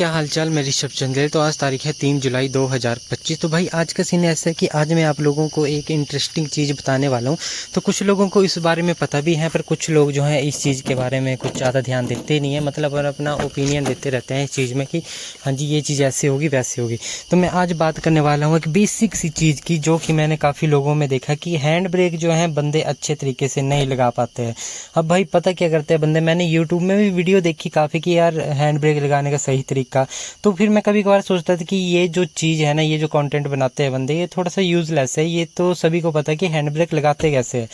क्या हालचाल। मैं ऋषभ चंदेल। तो आज तारीख है 3 जुलाई 2025। तो भाई आज का सीन ऐसा है कि आज मैं आप लोगों को एक इंटरेस्टिंग चीज़ बताने वाला हूँ। तो कुछ लोगों को इस बारे में पता भी है, पर कुछ लोग जो है इस चीज़ के बारे में कुछ ज़्यादा ध्यान देते नहीं है, मतलब अपना ओपिनियन देते रहते हैं इस चीज़ में कि हाँ जी ये चीज़ ऐसी होगी वैसी होगी। तो मैं आज बात करने वाला हूँ एक बेसिक सी चीज़ की, जो कि मैंने काफ़ी लोगों में देखा कि हैंड ब्रेक जो है बंदे अच्छे तरीके से नहीं लगा पाते हैं। अब भाई पता क्या करते हैं बंदे, मैंने यूट्यूब में भी वीडियो देखी काफ़ी कि यार हैंड ब्रेक लगाने का सही तरीका। तो फिर मैं कभी कभार सोचता था कि ये जो चीज़ है ना, ये जो कंटेंट बनाते हैं बंदे, ये थोड़ा सा यूज़लेस है। ये तो सभी को पता है कि हैंड ब्रेक लगाते कैसे है,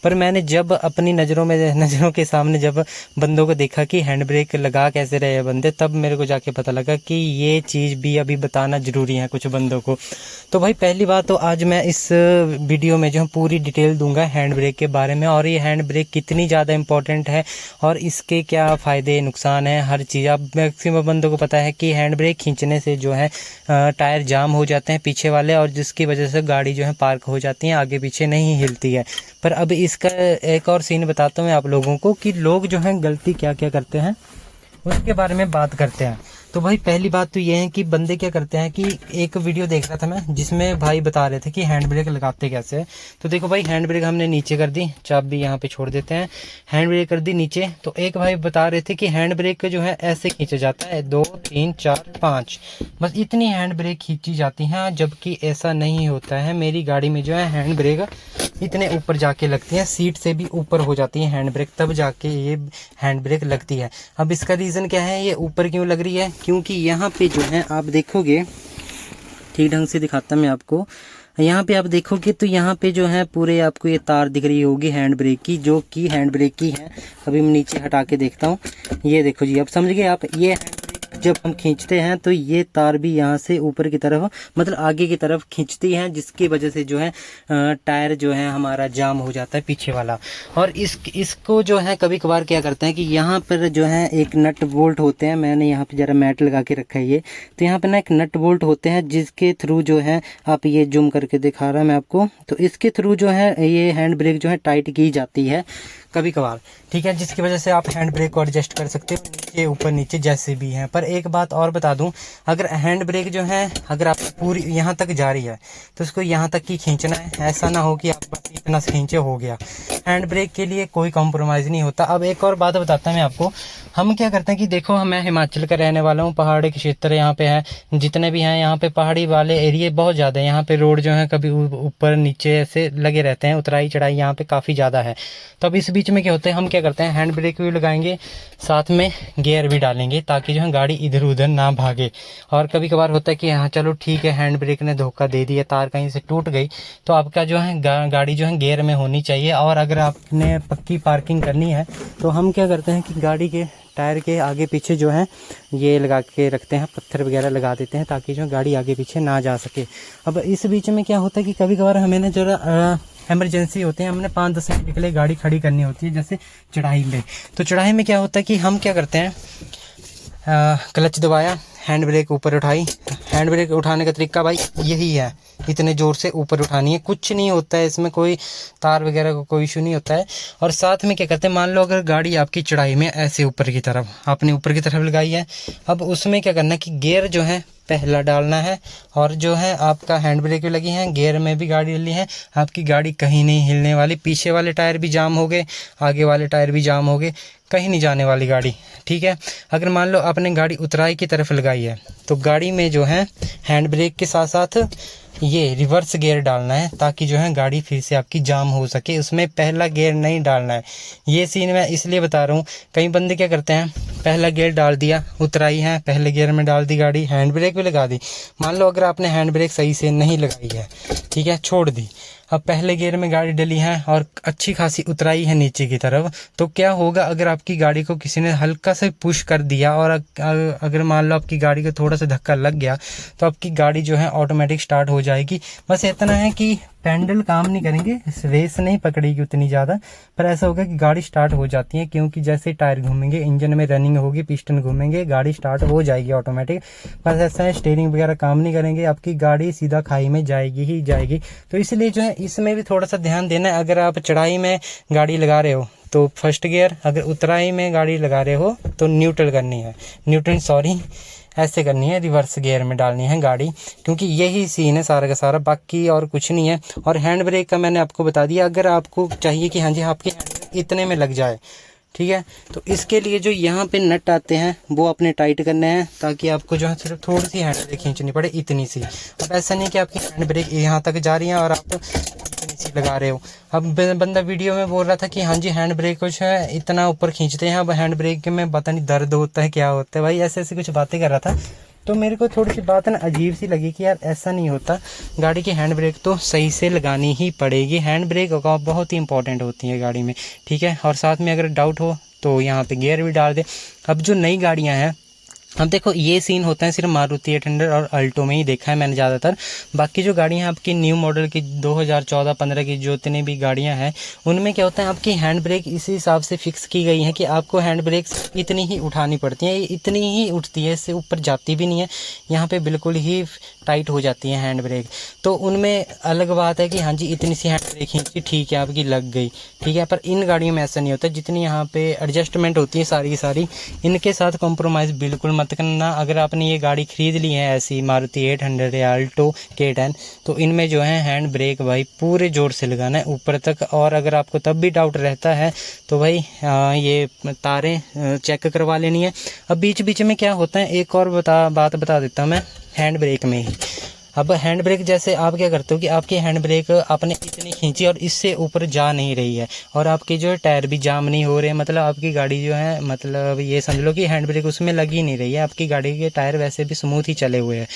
पर मैंने जब अपनी नज़रों के सामने जब बंदों को देखा कि हैंड ब्रेक लगा कैसे रहे हैं बंदे, तब मेरे को जाके पता लगा कि ये चीज़ भी अभी बताना ज़रूरी है कुछ बंदों को। तो भाई पहली बात तो आज मैं इस वीडियो में जो है पूरी डिटेल दूंगा हैंड ब्रेक के बारे में, और ये हैंड ब्रेक कितनी ज़्यादा इंपॉर्टेंट है और इसके क्या फ़ायदे नुकसान हैं, हर चीज़। अब मैक्सिमम बंदों को पता है कि हैंड ब्रेक खींचने से जो है टायर जाम हो जाते हैं पीछे वाले, और जिसकी वजह से गाड़ी जो है पार्क हो जाती है, आगे पीछे नहीं हिलती है। पर अब इसका एक और सीन बताता हूँ मैं आप लोगों को कि लोग जो हैं गलती क्या क्या करते हैं, उसके बारे में बात करते हैं। तो भाई पहली बात तो ये है कि बंदे क्या करते हैं कि एक वीडियो देख रहा था मैं जिसमें भाई बता रहे थे कि हैंड ब्रेक लगाते कैसे है। तो देखो भाई हैंड ब्रेक हमने नीचे कर दी, चाबी यहाँ पे छोड़ देते हैं, हैंड ब्रेक कर दी नीचे। तो एक भाई बता रहे थे कि हैंड ब्रेक जो है ऐसे खींचा जाता है 2 3 4 5, बस इतनी हैंड ब्रेक खींची जाती है, जबकि ऐसा नहीं होता है। मेरी गाड़ी में जो है हैंड ब्रेक इतने ऊपर जाके लगती है, सीट से भी ऊपर हो जाती है हैंड ब्रेक, तब जाके ये हैंड ब्रेक लगती है। अब इसका रीज़न क्या है, ये ऊपर क्यों लग रही है? क्योंकि यहाँ पे जो है आप देखोगे, ठीक ढंग से दिखाता मैं आपको, यहाँ पे आप देखोगे तो यहाँ पे जो है पूरे आपको ये तार दिख रही होगी हैंड ब्रेक की, जो कि हैंड ब्रेक की है। अभी मैं नीचे हटा के देखता हूँ, ये देखो जी, अब समझ गए आप। ये जब हम खींचते हैं तो ये तार भी यहाँ से ऊपर की तरफ, मतलब आगे की तरफ खींचती है, जिसकी वजह से जो है टायर जो है हमारा जाम हो जाता है पीछे वाला। और इसको जो है कभी कभार क्या करते हैं कि यहाँ पर जो है एक नट बोल्ट होते हैं, मैंने यहाँ पे जरा मैट लगा के रखा है ये, तो यहाँ पे ना एक नट बोल्ट होते हैं जिसके थ्रू जो है, आप ये जूम करके दिखा रहा है मैं आपको, तो इसके थ्रू जो है ये हैंड ब्रेक जो है टाइट की जाती है कभी कभार, ठीक है, जिसकी वजह से आप हैंड ब्रेक को एडजस्ट कर सकते हो नीचे ऊपर नीचे जैसे भी हैं। पर एक बात और बता दूं, अगर हैंड ब्रेक जो है अगर आप पूरी यहाँ तक जा रही है तो उसको यहाँ तक ही खींचना है, ऐसा ना हो कि आप बस इतना खींचे हो गया। हैंड ब्रेक के लिए कोई कॉम्प्रोमाइज़ नहीं होता। अब एक और बात बताता मैं आपको, हम क्या करते हैं कि देखो मैं हिमाचल का रहने वाला हूँ, पहाड़ी के क्षेत्र यहाँ पे है, जितने भी हैं यहाँ पे पहाड़ी वाले एरिया बहुत ज़्यादा है। यहाँ पे रोड जो है कभी ऊपर नीचे ऐसे लगे रहते हैं, उतराई चढ़ाई यहाँ पे काफ़ी ज़्यादा है। तो अब इस बीच में क्या होता है, हम क्या करते हैं हैंड ब्रेक भी लगाएंगे, साथ में गियर भी डालेंगे, ताकि जो है गाड़ी इधर उधर ना भागे। और कभी कभार होता है कि हाँ चलो ठीक है हैंड ब्रेक ने धोखा दे दिया, तार कहीं से टूट गई, तो आपका जो है गाड़ी जो है गियर में होनी चाहिए। और अगर आपने पक्की पार्किंग करनी है तो हम क्या करते हैं कि गाड़ी के टायर के आगे पीछे जो है ये लगा के रखते हैं, पत्थर वगैरह लगा देते हैं, ताकि जो गाड़ी आगे पीछे ना जा सके। अब इस बीच में क्या होता है कि कभी कभार हमें ना जरा इमरजेंसी होते हैं, हमने 5-10 मिनट के लिए गाड़ी खड़ी करनी होती है, जैसे चढ़ाई में। तो चढ़ाई में क्या होता है कि हम क्या करते हैं, क्लच दबाया, हैंड ब्रेक ऊपर उठाई। हैंड ब्रेक उठाने का तरीका भाई यही है, इतने ज़ोर से ऊपर उठानी है, कुछ नहीं होता है इसमें, कोई तार वगैरह का कोई इशू नहीं होता है। और साथ में क्या करते हैं, मान लो अगर गाड़ी आपकी चढ़ाई में ऐसे ऊपर की तरफ आपने ऊपर की तरफ लगाई है, अब उसमें क्या करना है कि गियर जो है पहला डालना है, और जो है आपका हैंड ब्रेक भी लगी है, गियर में भी गाड़ी डली है, आपकी गाड़ी कहीं नहीं हिलने वाली। पीछे वाले टायर भी जाम हो गए, आगे वाले टायर भी जाम हो गए, कहीं नहीं जाने वाली गाड़ी, ठीक है। अगर मान लो आपने गाड़ी उतराई की तरफ लगाई है, तो गाड़ी में जो है हैंड ब्रेक के साथ साथ ये रिवर्स गियर डालना है, ताकि जो है गाड़ी फिर से आपकी जाम हो सके, उसमें पहला गियर नहीं डालना है। ये सीन मैं इसलिए बता रहा हूँ, कई बंदे क्या करते हैं, पहला गियर डाल दिया, उतराई है, पहले गियर में डाल दी गाड़ी, हैंड ब्रेक भी लगा दी। मान लो अगर आपने हैंड ब्रेक सही से नहीं लगाई है, ठीक है, छोड़ दी, अब पहले गियर में गाड़ी डली है और अच्छी खासी उतराई है नीचे की तरफ, तो क्या होगा, अगर आपकी गाड़ी को किसी ने हल्का से पुश कर दिया और अगर मान लो आपकी गाड़ी को थोड़ा सा धक्का लग गया, तो आपकी गाड़ी जो है ऑटोमेटिक स्टार्ट हो जाएगी। बस इतना है कि पैडल काम नहीं करेंगे, रेस नहीं पकड़ेगी उतनी ज़्यादा, पर ऐसा होगा कि गाड़ी स्टार्ट हो जाती है, क्योंकि जैसे टायर घूमेंगे, इंजन में रनिंग होगी, पिस्टन घूमेंगे, गाड़ी स्टार्ट हो जाएगी ऑटोमेटिक। बस ऐसा है, स्टीयरिंग वगैरह काम नहीं करेंगे, आपकी गाड़ी सीधा खाई में जाएगी ही जाएगी। तो इसलिए जो है इसमें भी थोड़ा सा ध्यान देना है। अगर आप चढ़ाई में गाड़ी लगा रहे हो तो फर्स्ट गियर, अगर उतराई में गाड़ी लगा रहे हो तो न्यूट्रल करनी है, ऐसे करनी है, रिवर्स गियर में डालनी है गाड़ी, क्योंकि यही सीन है सारा का सारा, बाकी और कुछ नहीं है। और हैंड ब्रेक का मैंने आपको बता दिया। अगर आपको चाहिए कि हाँ जी आपके हैंड ब्रेक इतने में लग जाए, ठीक है, तो इसके लिए जो यहाँ पे नट आते हैं वो अपने टाइट करने हैं, ताकि आपको जो है सिर्फ थोड़ी सी हैंड ब्रेक खींचनी पड़े, इतनी सी। अब ऐसा नहीं कि आपकी हैंड ब्रेक यहाँ तक जा रही है और आप इतनी सी लगा रहे हो। अब बंदा वीडियो में बोल रहा था कि हाँ जी हैंड ब्रेक कुछ है इतना ऊपर खींचते हैं, अब हैंड ब्रेक में पता नहीं दर्द होता है क्या होता है भाई, ऐसे ऐसी कुछ बातें कर रहा था। तो मेरे को थोड़ी सी बात ना अजीब सी लगी कि यार ऐसा नहीं होता, गाड़ी की हैंड ब्रेक तो सही से लगानी ही पड़ेगी। हैंड ब्रेक का बहुत ही इंपॉर्टेंट होती है गाड़ी में, ठीक है। और साथ में अगर डाउट हो तो यहाँ पे गियर भी डाल दे। अब जो नई गाड़ियाँ हैं, अब देखो ये सीन होता है सिर्फ मारुति 800 और अल्टो में ही देखा है मैंने ज़्यादातर। बाकी जो गाड़ियाँ आपकी न्यू मॉडल की 2014-15 की जो इतनी भी गाड़ियाँ हैं, उनमें क्या होता है आपकी हैंड ब्रेक इसी हिसाब से फिक्स की गई है कि आपको हैंड ब्रेक इतनी ही उठानी पड़ती है, इतनी ही उठती है, इससे ऊपर जाती भी नहीं है। यहाँ पे बिल्कुल ही टाइट हो जाती है हैंड ब्रेक। तो उनमें अलग बात है कि हाँ जी इतनी सी हैंड ब्रेक खींची, ठीक है आपकी लग गई, ठीक है। पर इन गाड़ियों में ऐसा नहीं होता, जितनी यहाँ पे एडजस्टमेंट होती है सारी की सारी, इनके साथ कॉम्प्रोमाइज़ बिल्कुल मत करना। अगर आपने ये गाड़ी खरीद ली है ऐसी मारुति 800 या अल्टो K10, तो इनमें जो है हैंड ब्रेक भाई पूरे जोर से लगाना है ऊपर तक। और अगर आपको तब भी डाउट रहता है तो भाई ये तारें चेक करवा लेनी है। अब बीच बीच में क्या होता है, एक और बात बता देता हूँ मैं हैंड ब्रेक में ही। अब हैंड ब्रेक जैसे आप क्या करते हो कि आपकी हैंड ब्रेक आपने इतनी खींची और इससे ऊपर जा नहीं रही है, और आपके जो है टायर भी जाम नहीं हो रहे, मतलब आपकी गाड़ी जो है, मतलब ये समझ लो कि हैंड ब्रेक उसमें लग ही नहीं रही है, आपकी गाड़ी के टायर वैसे भी स्मूथ ही चले हुए हैं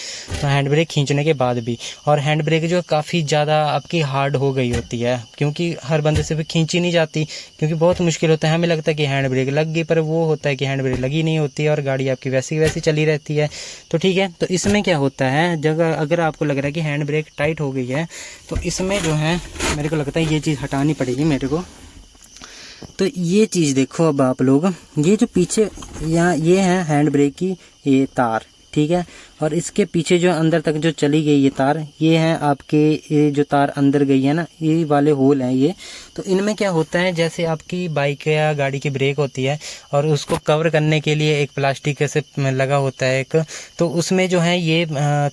तो हैंड ब्रेक खींचने के बाद भी। और हैंड ब्रेक जो काफ़ी ज़्यादा आपकी हार्ड हो गई होती है, क्योंकि हर बंदे से भी खींची नहीं जाती, क्योंकि बहुत मुश्किल होता है। हमें लगता है कि हैंड ब्रेक लग गई, पर वो होता है कि हैंड ब्रेक लगी नहीं होती है और गाड़ी आपकी वैसी की वैसी चली रहती है। तो ठीक है, तो इसमें क्या होता है, जगह अगर आपको लग रहा है कि हैंड ब्रेक टाइट हो गई है, तो इसमें जो है मेरे को लगता है ये चीज़ हटानी पड़ेगी मेरे को। तो ये चीज़ देखो, अब आप लोग ये जो पीछे यहाँ ये है हैंड ब्रेक की ये तार, ठीक है, और इसके पीछे जो अंदर तक जो चली गई ये तार, ये है आपके ये जो तार अंदर गई है ना, ये वाले होल हैं ये। तो इनमें क्या होता है, जैसे आपकी बाइक या गाड़ी की ब्रेक होती है और उसको कवर करने के लिए एक प्लास्टिक से लगा होता है एक, तो उसमें जो है ये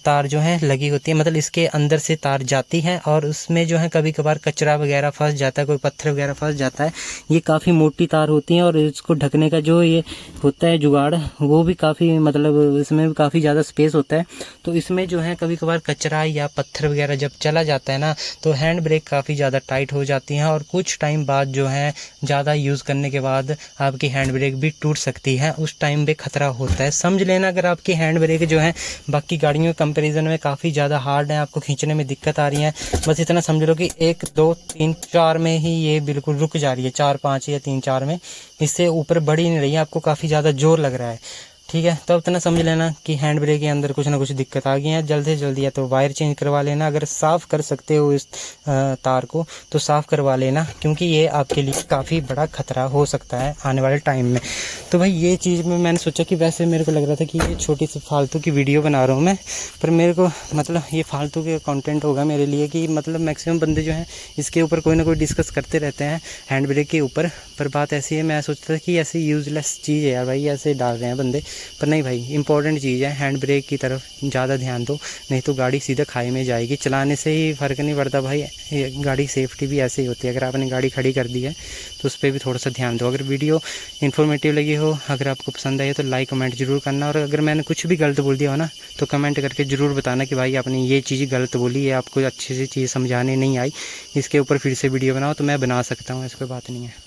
तार जो है लगी होती है, मतलब इसके अंदर से तार जाती है और उसमें जो है कभी कभार कचरा वगैरह फंस जाता है, कोई पत्थर वगैरह फंस जाता है। ये काफ़ी मोटी तार होती हैं और इसको ढकने का जो ये होता है जुगाड़, वो भी काफ़ी, मतलब इसमें भी काफ़ी ज़्यादा स्पेस होता है। तो इसमें जो है कभी कभार कचरा या पत्थर वगैरह जब चला जाता है ना, तो हैंड ब्रेक काफ़ी ज़्यादा टाइट हो जाती हैं और कुछ टाइम बाद जो है ज़्यादा यूज़ करने के बाद आपकी हैंड ब्रेक भी टूट सकती है, उस टाइम पे खतरा होता है। समझ लेना, अगर आपकी हैंड ब्रेक जो है बाकी गाड़ियों के कंपैरिजन में काफ़ी ज़्यादा हार्ड है, आपको खींचने में दिक्कत आ रही है, बस इतना समझ लो कि 1 2 3 4 में ही ये बिल्कुल रुक जा रही है, 4 5 या 3 4 में, इससे ऊपर बढ़ ही नहीं रही है, आपको काफ़ी ज़्यादा जोर लग रहा है, ठीक है। तो इतना समझ लेना कि हैंड ब्रेक के अंदर कुछ ना कुछ दिक्कत आ गई है, जल्द से जल्द या तो वायर चेंज करवा लेना, अगर साफ़ कर सकते हो इस तार को तो साफ़ करवा लेना, क्योंकि ये आपके लिए काफ़ी बड़ा खतरा हो सकता है आने वाले टाइम में। तो भाई ये चीज़ में मैंने सोचा कि वैसे मेरे को लग रहा था कि ये छोटी सी फालतू की वीडियो बना रहा हूँ मैं, पर मेरे को मतलब ये फालतू के कंटेंट होगा मेरे लिए, कि मतलब मैक्सिमम बंदे जो हैं इसके ऊपर कोई ना कोई डिस्कस करते रहते हैं हैंड ब्रेक के ऊपर, पर बात ऐसी है, मैं सोचता था कि ऐसी यूज़लेस चीज़ है यार भाई, ऐसे डाल रहे हैं बंदे, पर नहीं भाई इंपॉर्टेंट चीज़ है, हैंड ब्रेक की तरफ ज़्यादा ध्यान दो, नहीं तो गाड़ी सीधा खाई में जाएगी। चलाने से ही फ़र्क नहीं पड़ता भाई, गाड़ी सेफ्टी भी ऐसे ही होती है, अगर आपने गाड़ी खड़ी कर दी है तो उस पर भी थोड़ा सा ध्यान दो। अगर वीडियो इन्फॉर्मेटिव लगी हो, अगर आपको पसंद आई हो तो लाइक कमेंट जरूर करना, और अगर मैंने कुछ भी गलत बोल दिया हो ना तो कमेंट करके ज़रूर बताना कि भाई आपने ये चीज़ गलत बोली है, आपको अच्छे से चीज़ समझाने नहीं आई, इसके ऊपर फिर से वीडियो बनाओ तो मैं बना सकता हूँ, ऐसी कोई बात नहीं है।